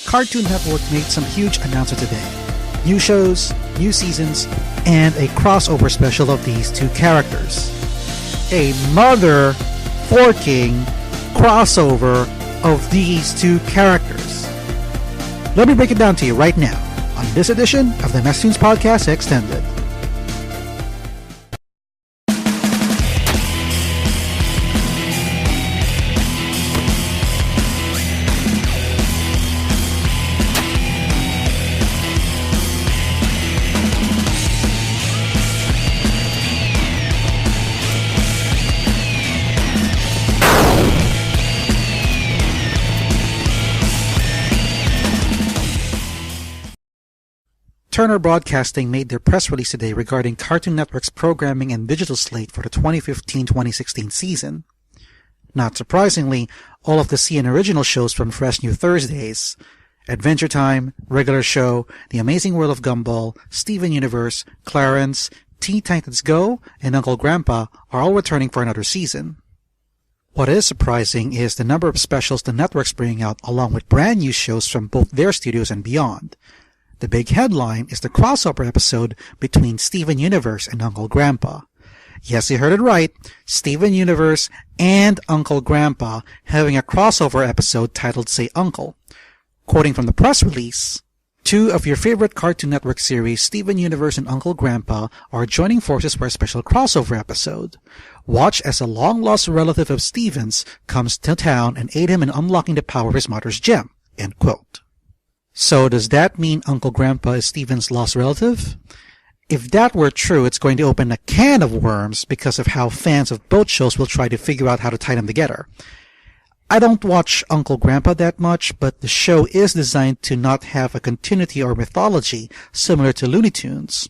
Cartoon Network made some huge announcements today. New shows, new seasons, and a crossover special of these two characters. A mother-forking crossover of these two characters. Let me break it down to you right now on this edition of the Mess Tunes Podcast Extended. Turner Broadcasting made their press release today regarding Cartoon Network's programming and digital slate for the 2015-2016 season. Not surprisingly, all of the CNN original shows from Fresh New Thursdays, Adventure Time, Regular Show, The Amazing World of Gumball, Steven Universe, Clarence, Teen Titans Go, and Uncle Grandpa are all returning for another season. What is surprising is the number of specials the network's bringing out along with brand new shows from both their studios and beyond. The big headline is the crossover episode between Steven Universe and Uncle Grandpa. Yes, you heard it right. Steven Universe and Uncle Grandpa having a crossover episode titled Say Uncle. Quoting from the press release, two of your favorite Cartoon Network series, Steven Universe and Uncle Grandpa, are joining forces for a special crossover episode. Watch as a long-lost relative of Steven's comes to town and aid him in unlocking the power of his mother's gem. End quote. So does that mean Uncle Grandpa is Steven's lost relative? If that were true, it's going to open a can of worms because of how fans of both shows will try to figure out how to tie them together. I don't watch Uncle Grandpa that much, but the show is designed to not have a continuity or mythology similar to Looney Tunes.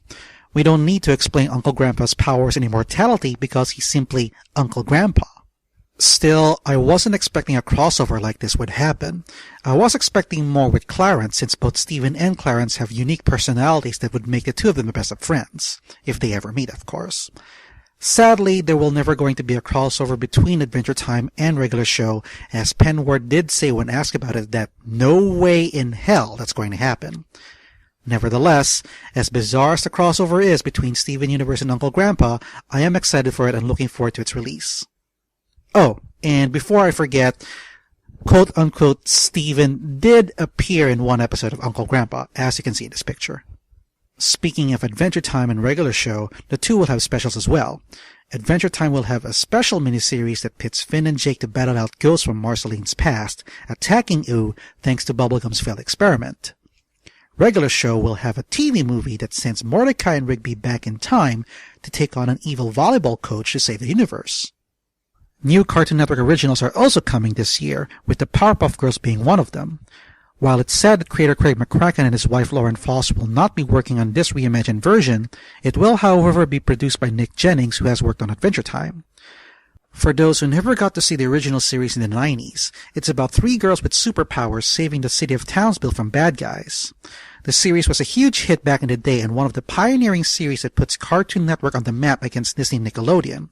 We don't need to explain Uncle Grandpa's powers and immortality because he's simply Uncle Grandpa. Still, I wasn't expecting a crossover like this would happen. I was expecting more with Clarence since both Steven and Clarence have unique personalities that would make the two of them the best of friends. If they ever meet, of course. Sadly, there will never going to be a crossover between Adventure Time and Regular Show, as Penward did say when asked about it that no way in hell that's going to happen. Nevertheless, as bizarre as the crossover is between Steven Universe and Uncle Grandpa, I am excited for it and looking forward to its release. Oh, and before I forget, quote-unquote Steven did appear in one episode of Uncle Grandpa, as you can see in this picture. Speaking of Adventure Time and Regular Show, the two will have specials as well. Adventure Time will have a special miniseries that pits Finn and Jake to battle out ghosts from Marceline's past, attacking Ooh thanks to Bubblegum's failed experiment. Regular Show will have a TV movie that sends Mordecai and Rigby back in time to take on an evil volleyball coach to save the universe. New Cartoon Network originals are also coming this year, with the Powerpuff Girls being one of them. While it's said that creator Craig McCracken and his wife Lauren Foss will not be working on this reimagined version, it will however be produced by Nick Jennings, who has worked on Adventure Time. For those who never got to see the original series in the 90s, it's about three girls with superpowers saving the city of Townsville from bad guys. The series was a huge hit back in the day and one of the pioneering series that puts Cartoon Network on the map against Disney and Nickelodeon.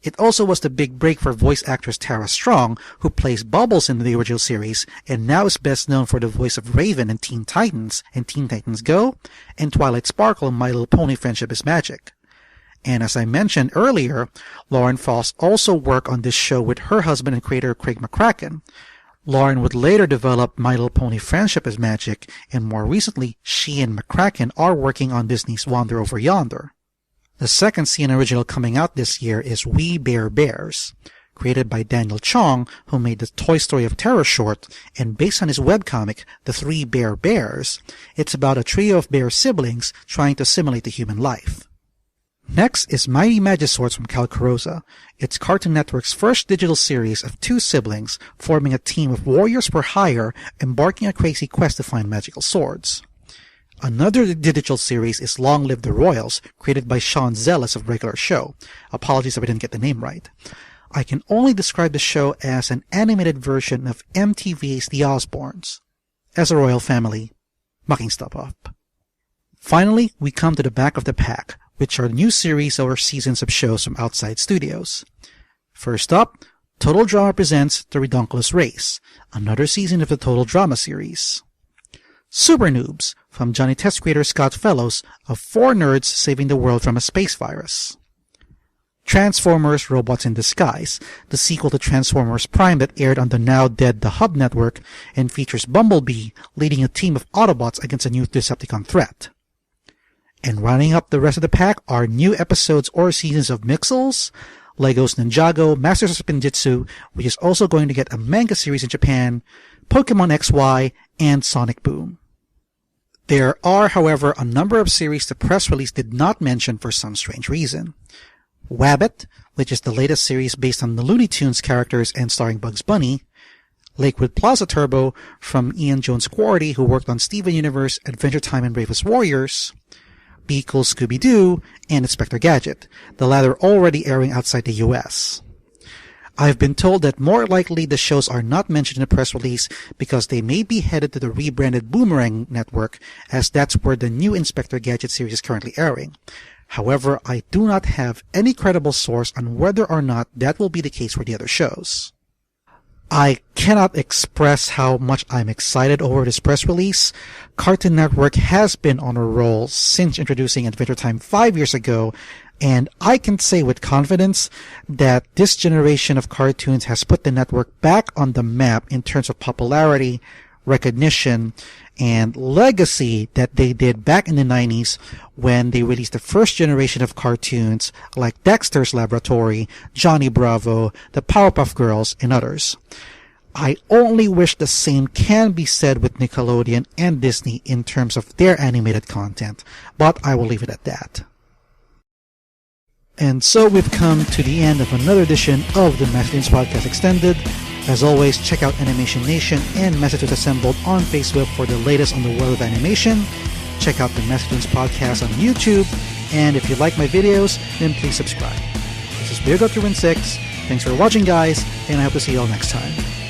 It also was the big break for voice actress Tara Strong, who plays Bubbles in the original series and now is best known for the voice of Raven in Teen Titans and Teen Titans Go, and Twilight Sparkle in My Little Pony Friendship is Magic. And as I mentioned earlier, Lauren Foss also worked on this show with her husband and creator Craig McCracken. Lauren would later develop My Little Pony Friendship is Magic, and more recently, she and McCracken are working on Disney's Wander Over Yonder. The second CNN original coming out this year is We Bare Bears, created by Daniel Chong, who made the Toy Story of Terror short, and based on his webcomic, The Three Bear Bears, it's about a trio of bear siblings trying to assimilate to human life. Next is Mighty Magiswords from Cal Carosa. It's Cartoon Network's first digital series of two siblings forming a team of warriors for hire embarking on a crazy quest to find magical swords. Another digital series is Long Live the Royals, created by Sean Zealous of Regular Show. Apologies if I didn't get the name right. I can only describe the show as an animated version of MTV's The Osbournes. As a royal family, mucking stuff up. Finally, we come to the back of the pack, which are new series or seasons of shows from outside studios. First up, Total Drama presents The Redonkulous Race, another season of the Total Drama series. Super Noobs from Johnny Test creator Scott Fellows of 4 nerds saving the world from a space virus. Transformers Robots in Disguise, the sequel to Transformers Prime that aired on the now dead The Hub network and features Bumblebee leading a team of Autobots against a new Decepticon threat. And running up the rest of the pack are new episodes or seasons of Mixels, Lego's Ninjago, Masters of Spinjitzu, which is also going to get a manga series in Japan, Pokemon XY, and Sonic Boom. There are, however, a number of series the press release did not mention for some strange reason. Wabbit, which is the latest series based on the Looney Tunes characters and starring Bugs Bunny. Lakewood Plaza Turbo from Ian Jones Quarry, who worked on Steven Universe, Adventure Time, and Bravest Warriors. Be Cool Scooby-Doo, and Inspector Gadget, the latter already airing outside the US. I've been told that more likely the shows are not mentioned in the press release because they may be headed to the rebranded Boomerang network, as that's where the new Inspector Gadget series is currently airing. However, I do not have any credible source on whether or not that will be the case for the other shows. I cannot express how much I'm excited over this press release. Cartoon Network has been on a roll since introducing Adventure Time 5 years ago, and I can say with confidence that this generation of cartoons has put the network back on the map in terms of popularity, recognition, and legacy that they did back in the 90s when they released the first generation of cartoons like Dexter's Laboratory, Johnny Bravo, the Powerpuff Girls, and others. I only wish the same can be said with Nickelodeon and Disney in terms of their animated content, but I will leave it at that. And so we've come to the end of another edition of the Messages Podcast Extended. As always, check out Animation Nation and Messages Assembled on Facebook for the latest on the world of animation. Check out the Messages Podcast on YouTube. And if you like my videos, then please subscribe. This is Virgo316. Thanks for watching, guys, and I hope to see you all next time.